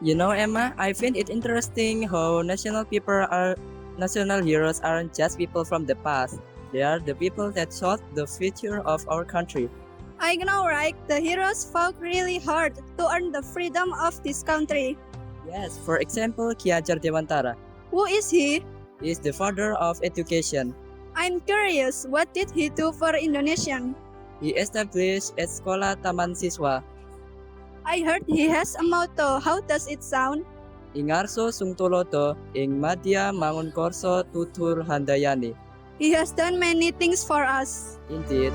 You know, Emma, I find it interesting how national heroes aren't just people from the past. They are the people that shaped the future of our country. I know, right? The heroes fought really hard to earn the freedom of this country. Yes, for example, Ki Hajar Dewantara Who is he? is the father of education. I'm curious, what did he do for Indonesian? He established Sekolah Taman Siswa, I heard he has a motto. How does it sound? Ingarso Sungtulodo, ing Madya Mangunkorso Tutur Handayani. He has done many things for us. Indeed.